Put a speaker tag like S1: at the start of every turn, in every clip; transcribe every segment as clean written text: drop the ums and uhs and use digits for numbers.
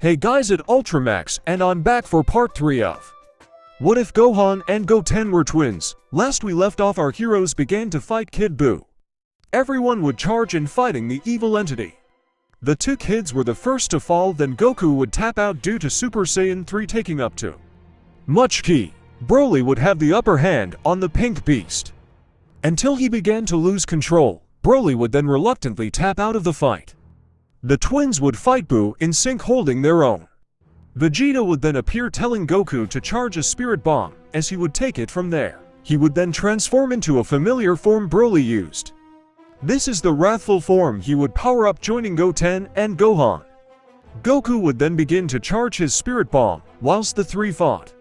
S1: Hey guys at Ultramax, and I'm back for part 3 of What If Gohan and Goten Were Twins? Last we left off, our heroes began to fight Kid Buu. Everyone would charge in fighting the evil entity. The two kids were the first to fall, then Goku would tap out due to Super Saiyan 3 taking up too much ki. Broly would have the upper hand on the pink beast. Until he began to lose control, Broly would then reluctantly tap out of the fight. The twins would fight Buu in sync, holding their own. Vegeta would then appear, telling Goku to charge a spirit bomb, as he would take it from there. He would then transform into a familiar form Broly used. This is the wrathful form he would power up, joining Goten and Gohan. Goku would then begin to charge his spirit bomb, whilst the three fought.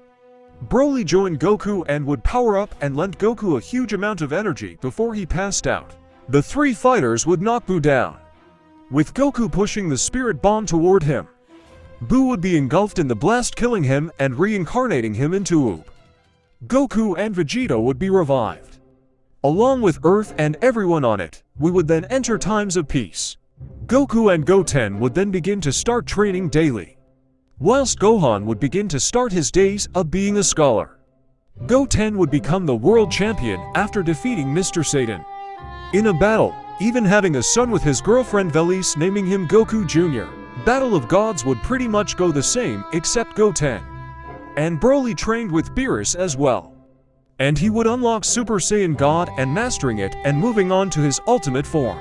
S1: Broly joined Goku and would power up and lent Goku a huge amount of energy before he passed out. The three fighters would knock Buu down, with Goku pushing the spirit bomb toward him. Buu would be engulfed in the blast, killing him and reincarnating him into Oob. Goku and Vegeta would be revived, along with Earth and everyone on it. We would then enter times of peace. Goku and Goten would then begin to start training daily, whilst Gohan would begin to start his days of being a scholar. Goten would become the world champion after defeating Mr. Satan in a battle, even having a son with his girlfriend Velis, naming him Goku Jr. Battle of Gods would pretty much go the same, except Goten and Broly trained with beerus as well. And he would unlock Super Saiyan God and mastering it and moving on to his ultimate form.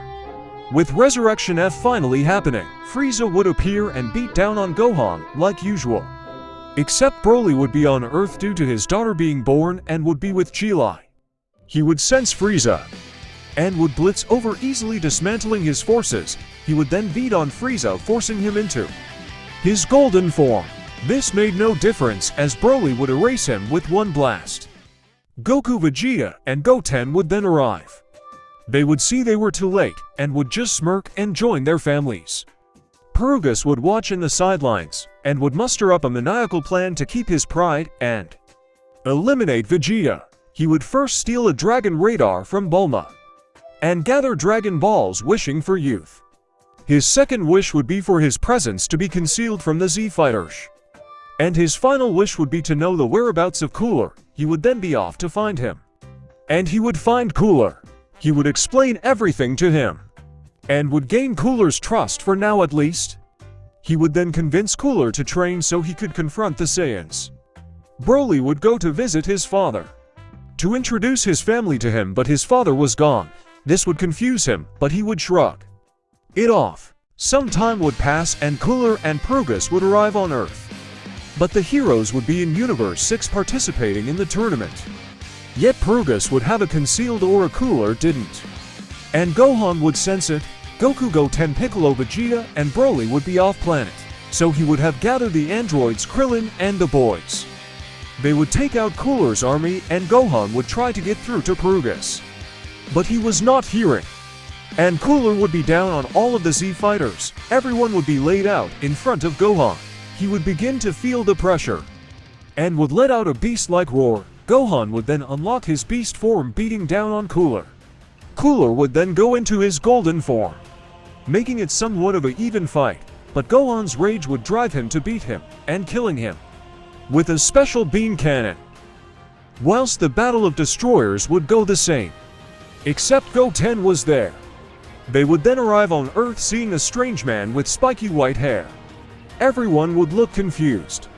S1: With Resurrection F finally happening, Frieza would appear and beat down on Gohan like usual. Except Broly would be on Earth due to his daughter being born and would be with Chi. He would sense Frieza and would blitz over, easily dismantling his forces. He would then beat on Frieza, forcing him into his golden form. This made no difference, as Broly would erase him with one blast. Goku, Vegeta, and Goten would then arrive. They would see they were too late, and would just smirk and join their families. Piccolo would watch in the sidelines, and would muster up a maniacal plan to keep his pride and eliminate Vegeta. He would first steal a dragon radar from Bulma and gather Dragon Balls, wishing for youth. His second wish would be for his presence to be concealed from the Z Fighters. And his final wish would be to know the whereabouts of Cooler. He would then be off to find him. And he would find Cooler. He would explain everything to him, and would gain Cooler's trust, for now at least. He would then convince Cooler to train so he could confront the Saiyans. Broly would go to visit his father to introduce his family to him, but his father was gone. This would confuse him, but he would shrug it off. Some time would pass and Cooler and Piccolo would arrive on Earth. But the heroes would be in Universe 6 participating in the tournament. Yet Piccolo would have a concealed aura, Cooler didn't. And Gohan would sense it. Goku, Goten, Piccolo, Vegeta, and Broly would be off planet, so he would have gathered the androids Krillin and the boys. They would take out Cooler's army, and Gohan would try to get through to Piccolo. But he was not hearing. And Cooler would be down on all of the Z Fighters. Everyone would be laid out in front of Gohan. He would begin to feel the pressure and would let out a beast-like roar. Gohan would then unlock his beast form, beating down on Cooler. Cooler would then go into his golden form, making it somewhat of an even fight, but Gohan's rage would drive him to beat him and killing him with a special beam cannon. Whilst the Battle of Destroyers would go the same, except Goten was there. They would then arrive on Earth, seeing a strange man with spiky white hair. Everyone would look confused,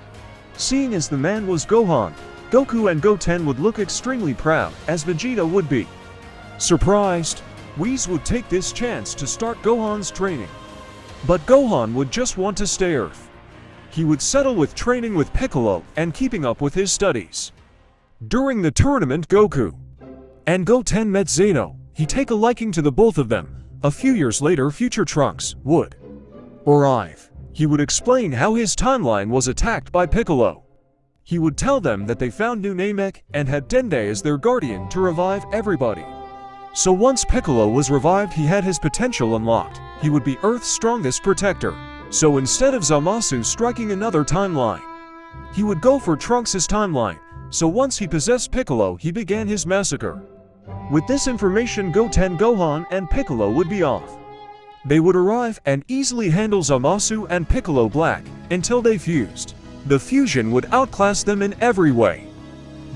S1: seeing as the man was Gohan. Goku and Goten would look extremely proud, as Vegeta would be surprised. Whis would take this chance to start Gohan's training, but Gohan would just want to stay Earth. He would settle with training with Piccolo and keeping up with his studies. During the tournament, Goku and Goten met Zeno. He take a liking to the both of them. A few years later, future Trunks would arrive. He would explain how his timeline was attacked by Piccolo. He would tell them that they found new Namek and had Dende as their guardian to revive everybody. So once Piccolo was revived, he had his potential unlocked. He would be Earth's strongest protector. So instead of Zamasu striking another timeline, he would go for Trunks' timeline. So once he possessed Piccolo, he began his massacre. With this information, Goten, Gohan, and Piccolo would be off. They would arrive and easily handle Zamasu and Piccolo Black until they fused. The fusion would outclass them in every way.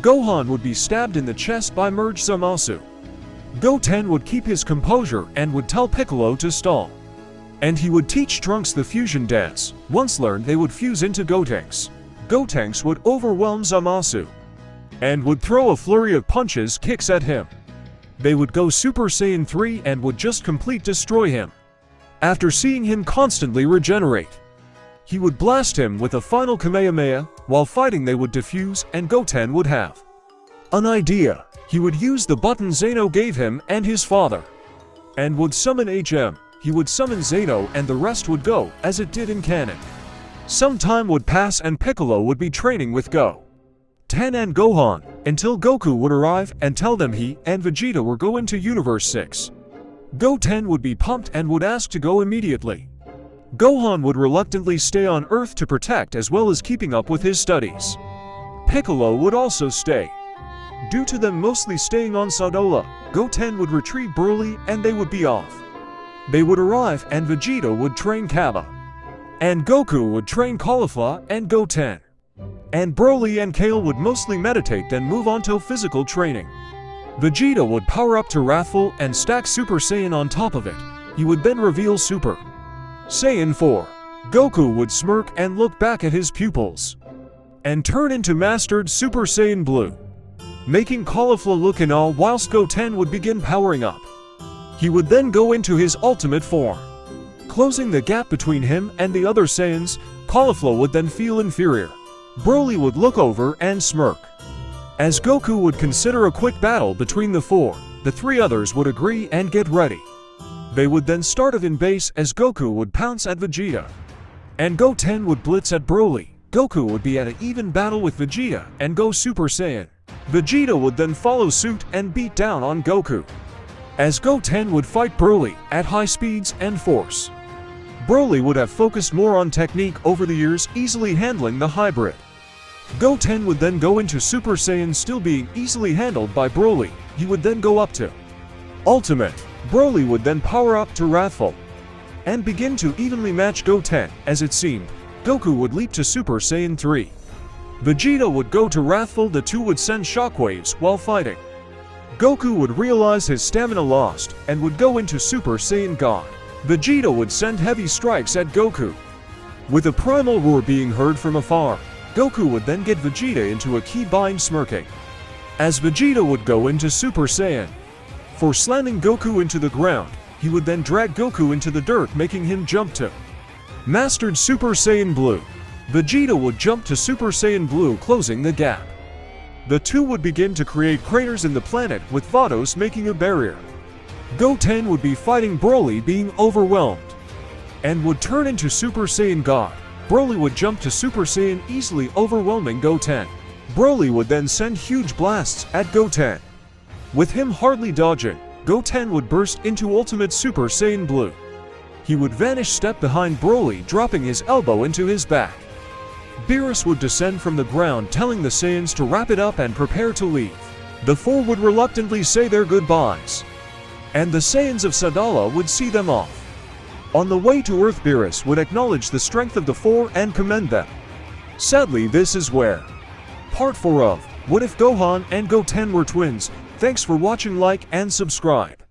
S1: Gohan would be stabbed in the chest by merged Zamasu. Goten would keep his composure and would tell Piccolo to stall. And he would teach Trunks the fusion dance. Once learned, they would fuse into Gotenks. Gotenks would overwhelm Zamasu and would throw a flurry of punches, kicks at him. They would go Super Saiyan 3 and would just complete destroy him. After seeing him constantly regenerate, he would blast him with a final Kamehameha. While fighting, they would defuse and Goten would have an idea. He would use the button Zeno gave him and his father and would summon HM. He would summon Zeno and the rest would go as it did in canon. Some time would pass and Piccolo would be training with Goten and Gohan until Goku would arrive and tell them he and Vegeta were going to Universe 6. Goten would be pumped and would ask to go immediately. Gohan would reluctantly stay on Earth to protect as well as keeping up with his studies. Piccolo would also stay. Due to them mostly staying on Sadola, Goten would retrieve Broly and they would be off. They would arrive and Vegeta would train Kaba. And Goku would train Caulifla and Goten. And Broly and Kale would mostly meditate then move on to physical training. Vegeta would power up to Wrathful and stack Super Saiyan on top of it. He would then reveal Super Saiyan 4. Goku would smirk and look back at his pupils and turn into mastered Super Saiyan Blue, making Caulifla look in awe whilst Goten would begin powering up. He would then go into his ultimate form, closing the gap between him and the other Saiyans. Caulifla would then feel inferior. Broly would look over and smirk. As Goku would consider a quick battle between the four, the three others would agree and get ready. They would then start it in base as Goku would pounce at Vegeta, and Goten would blitz at Broly. Goku would be at an even battle with Vegeta and go Super Saiyan. Vegeta would then follow suit and beat down on Goku, as Goten would fight Broly at high speeds and force. Broly would have focused more on technique over the years, easily handling the hybrid. Goten would then go into Super Saiyan, still being easily handled by Broly. He would then go up to Ultimate. Broly would then power up to Wrathful and begin to evenly match Goten. As it seemed, Goku would leap to Super Saiyan 3. Vegeta would go to Wrathful. The two would send shockwaves while fighting. Goku would realize his stamina lost and would go into Super Saiyan God. Vegeta would send heavy strikes at Goku, with a primal roar being heard from afar. Goku would then get Vegeta into a key bind, smirking, as Vegeta would go into Super Saiyan 4, slamming Goku into the ground. He would then drag Goku into the dirt, making him jump to Mastered Super Saiyan Blue. Vegeta would jump to Super Saiyan Blue, closing the gap. The two would begin to create craters in the planet, with Vados making a barrier. Goten would be fighting Broly, being overwhelmed, and would turn into Super Saiyan God. Broly would jump to Super Saiyan, easily overwhelming Goten. Broly would then send huge blasts at Goten. With him hardly dodging, Goten would burst into Ultimate Super Saiyan Blue. He would vanish, step behind Broly, dropping his elbow into his back. Beerus would descend from the ground, telling the Saiyans to wrap it up and prepare to leave. The four would reluctantly say their goodbyes, and the Saiyans of Sadala would see them off. On the way to Earth, Beerus would acknowledge the strength of the four and commend them. Sadly, this is where Part 4 of What If Gohan and Goten Were Twins. Thanks for watching, like and subscribe.